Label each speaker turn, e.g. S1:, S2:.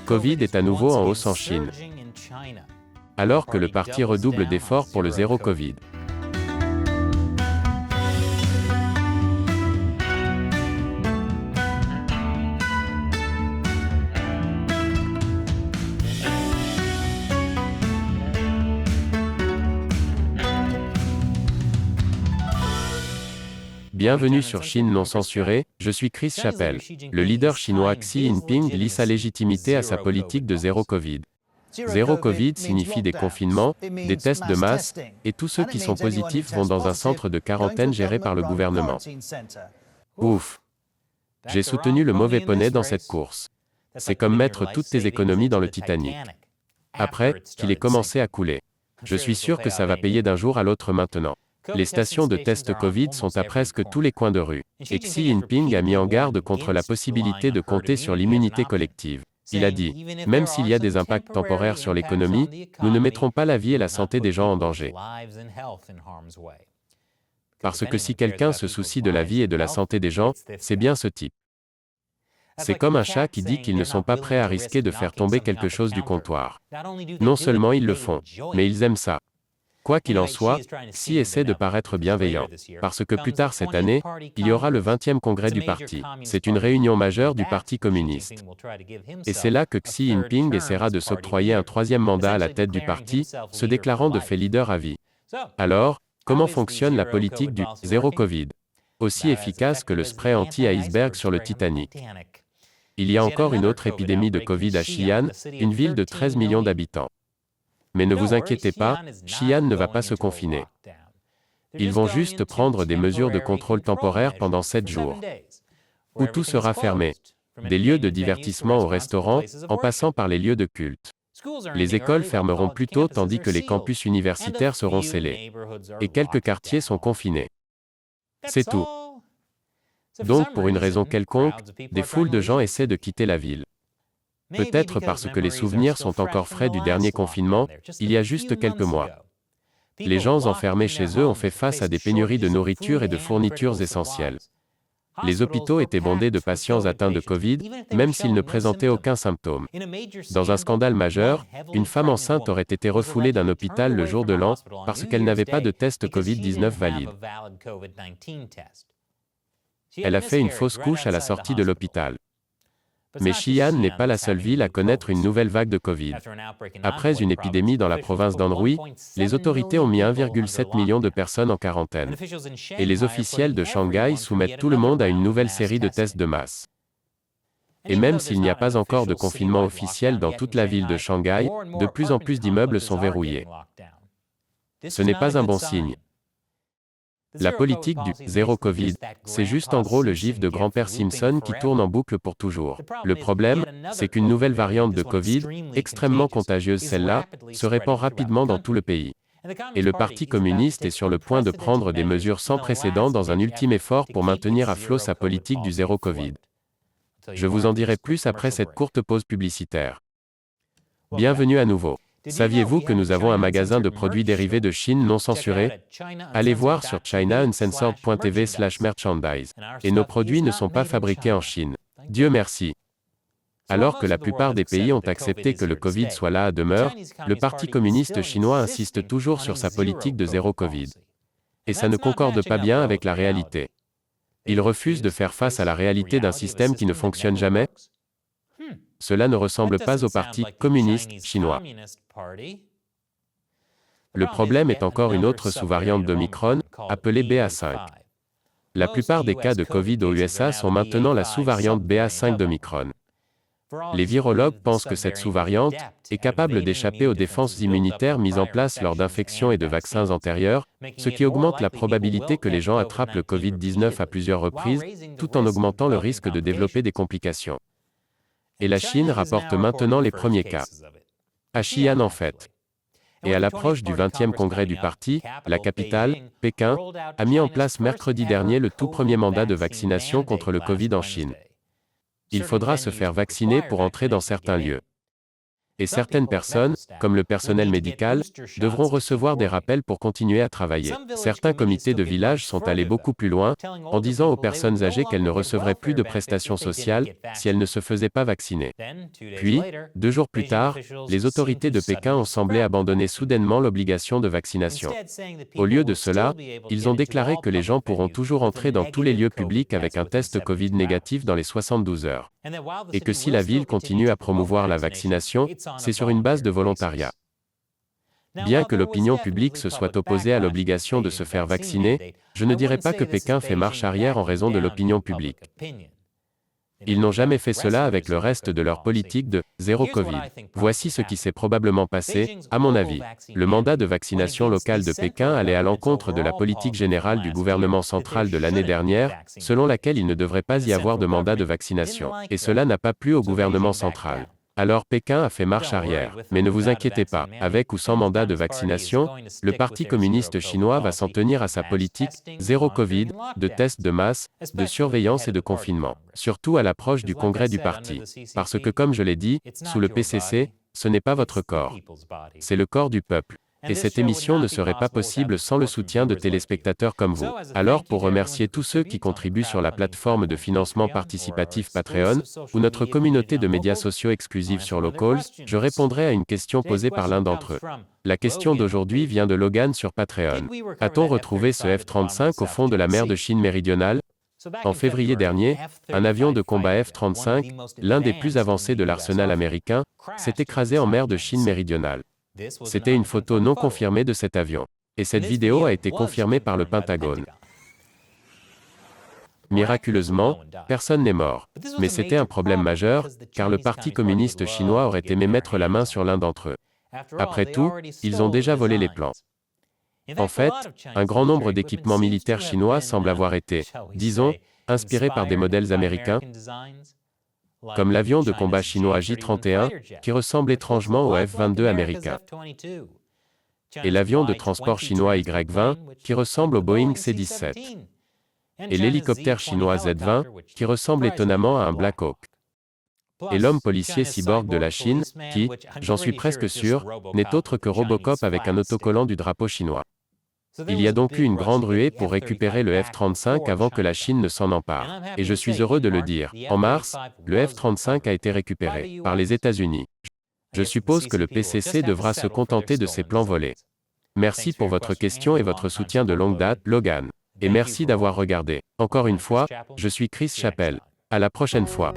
S1: Covid est à nouveau en hausse en Chine, alors que le parti redouble d'efforts pour le zéro Covid. Bienvenue sur Chine non censurée, je suis Chris Chappell. Le leader chinois Xi Jinping lie sa légitimité à sa politique de zéro Covid. Zéro Covid signifie des confinements, des tests de masse, et tous ceux qui sont positifs vont dans un centre de quarantaine géré par le gouvernement. Ouf! J'ai soutenu le mauvais poney dans cette course. C'est comme mettre toutes tes économies dans le Titanic. Après, qu'il ait commencé à couler. Je suis sûr que ça va payer d'un jour à l'autre maintenant. Les stations de test Covid sont à presque tous les coins de rue. Et Xi Jinping a mis en garde contre la possibilité de compter sur l'immunité collective. Il a dit, même s'il y a des impacts temporaires sur l'économie, nous ne mettrons pas la vie et la santé des gens en danger. Parce que si quelqu'un se soucie de la vie et de la santé des gens, c'est bien ce type. C'est comme un chat qui dit qu'ils ne sont pas prêts à risquer de faire tomber quelque chose du comptoir. Non seulement ils le font, mais ils aiment ça. Quoi qu'il en soit, Xi essaie de paraître bienveillant. Parce que plus tard cette année, il y aura le 20e congrès du parti. C'est une réunion majeure du Parti communiste. Et c'est là que Xi Jinping essaiera de s'octroyer un troisième mandat à la tête du parti, se déclarant de fait leader à vie. Alors, comment fonctionne la politique du « zéro Covid » ? Aussi efficace que le spray anti-iceberg sur le Titanic. Il y a encore une autre épidémie de Covid à Xi'an, une ville de 13 millions d'habitants. Mais ne vous inquiétez pas, Xi'an ne va pas se confiner. Ils vont juste prendre des mesures de contrôle temporaire pendant 7 jours, où tout sera fermé. Des lieux de divertissement aux restaurants, en passant par les lieux de culte. Les écoles fermeront plus tôt tandis que les campus universitaires seront scellés. Et quelques quartiers sont confinés. C'est tout. Donc pour une raison quelconque, des foules de gens essaient de quitter la ville. Peut-être parce que les souvenirs sont encore frais du dernier confinement, il y a juste quelques mois. Les gens enfermés chez eux ont fait face à des pénuries de nourriture et de fournitures essentielles. Les hôpitaux étaient bondés de patients atteints de Covid, même s'ils ne présentaient aucun symptôme. Dans un scandale majeur, une femme enceinte aurait été refoulée d'un hôpital le jour de l'an, parce qu'elle n'avait pas de test Covid-19 valide. Elle a fait une fausse couche à la sortie de l'hôpital. Mais Xi'an n'est pas la seule ville à connaître une nouvelle vague de Covid. Après une épidémie dans la province d'Anhui, les autorités ont mis 1,7 million de personnes en quarantaine. Et les officiels de Shanghai soumettent tout le monde à une nouvelle série de tests de masse. Et même s'il n'y a pas encore de confinement officiel dans toute la ville de Shanghai, de plus en plus d'immeubles sont verrouillés. Ce n'est pas un bon signe. La politique du « zéro Covid », c'est juste en gros le gif de grand-père Simpson qui tourne en boucle pour toujours. Le problème, c'est qu'une nouvelle variante de Covid, extrêmement contagieuse celle-là, se répand rapidement dans tout le pays. Et le Parti communiste est sur le point de prendre des mesures sans précédent dans un ultime effort pour maintenir à flot sa politique du zéro Covid. Je vous en dirai plus après cette courte pause publicitaire. Bienvenue à nouveau. Saviez-vous que nous avons un magasin de produits dérivés de Chine non censuré? Allez voir sur chinauncensored.tv/merchandise. Et nos produits ne sont pas fabriqués en Chine. Dieu merci. Alors que la plupart des pays ont accepté que le Covid soit là à demeure, le Parti communiste chinois insiste toujours sur sa politique de zéro Covid. Et ça ne concorde pas bien avec la réalité. Il refuse de faire face à la réalité d'un système qui ne fonctionne jamais. Cela ne ressemble pas au Parti communiste chinois. Le problème est encore une autre sous-variante d'Omicron, appelée BA5. La plupart des cas de Covid aux USA sont maintenant la sous-variante BA5 d'Omicron. Les virologues pensent que cette sous-variante est capable d'échapper aux défenses immunitaires mises en place lors d'infections et de vaccins antérieurs, ce qui augmente la probabilité que les gens attrapent le Covid-19 à plusieurs reprises, tout en augmentant le risque de développer des complications. Et la Chine rapporte maintenant les premiers cas. À Xi'an en fait. Et à l'approche du 20e congrès du parti, la capitale, Pékin, a mis en place mercredi dernier le tout premier mandat de vaccination contre le Covid en Chine. Il faudra se faire vacciner pour entrer dans certains lieux. Et certaines personnes, comme le personnel médical, devront recevoir des rappels pour continuer à travailler. Certains comités de village sont allés beaucoup plus loin, en disant aux personnes âgées qu'elles ne recevraient plus de prestations sociales si elles ne se faisaient pas vacciner. Puis, 2 jours plus tard, les autorités de Pékin ont semblé abandonner soudainement l'obligation de vaccination. Au lieu de cela, ils ont déclaré que les gens pourront toujours entrer dans tous les lieux publics avec un test Covid négatif dans les 72 heures. Et que si la ville continue à promouvoir la vaccination, c'est sur une base de volontariat. Bien que l'opinion publique se soit opposée à l'obligation de se faire vacciner, je ne dirais pas que Pékin fait marche arrière en raison de l'opinion publique. Ils n'ont jamais fait cela avec le reste de leur politique de « zéro Covid ». Voici ce qui s'est probablement passé, à mon avis. Le mandat de vaccination local de Pékin allait à l'encontre de la politique générale du gouvernement central de l'année dernière, selon laquelle il ne devrait pas y avoir de mandat de vaccination. Et cela n'a pas plu au gouvernement central. Alors Pékin a fait marche arrière. Mais ne vous inquiétez pas, avec ou sans mandat de vaccination, le Parti communiste chinois va s'en tenir à sa politique « zéro Covid », de tests de masse, de surveillance et de confinement. Surtout à l'approche du congrès du parti. Parce que comme je l'ai dit, sous le PCC, ce n'est pas votre corps. C'est le corps du peuple. Et cette émission ne serait pas possible sans le soutien de téléspectateurs comme vous. Alors pour remercier tous ceux qui contribuent sur la plateforme de financement participatif Patreon, ou notre communauté de médias sociaux exclusive sur Locals, je répondrai à une question posée par l'un d'entre eux. La question d'aujourd'hui vient de Logan sur Patreon. A-t-on retrouvé ce F-35 au fond de la mer de Chine méridionale ? En février dernier, un avion de combat F-35, l'un des plus avancés de l'arsenal américain, s'est écrasé en mer de Chine méridionale. C'était une photo non confirmée de cet avion. Et cette vidéo a été confirmée par le Pentagone. Miraculeusement, personne n'est mort. Mais c'était un problème majeur, car le Parti communiste chinois aurait aimé mettre la main sur l'un d'entre eux. Après tout, ils ont déjà volé les plans. En fait, un grand nombre d'équipements militaires chinois semblent avoir été, disons, inspirés par des modèles américains, comme l'avion de combat chinois J-31, qui ressemble étrangement au F-22 américain, et l'avion de transport chinois Y-20, qui ressemble au Boeing C-17, et l'hélicoptère chinois Z-20, qui ressemble étonnamment à un Black Hawk, et l'homme policier cyborg de la Chine, qui, j'en suis presque sûr, n'est autre que Robocop avec un autocollant du drapeau chinois. Il y a donc eu une grande ruée pour récupérer le F-35 avant que la Chine ne s'en empare. Et je suis heureux de le dire. En mars, le F-35 a été récupéré par les États-Unis. Je suppose que le PCC devra se contenter de ces plans volés. Merci pour votre question et votre soutien de longue date, Logan. Et merci d'avoir regardé. Encore une fois, je suis Chris Chappell. À la prochaine fois.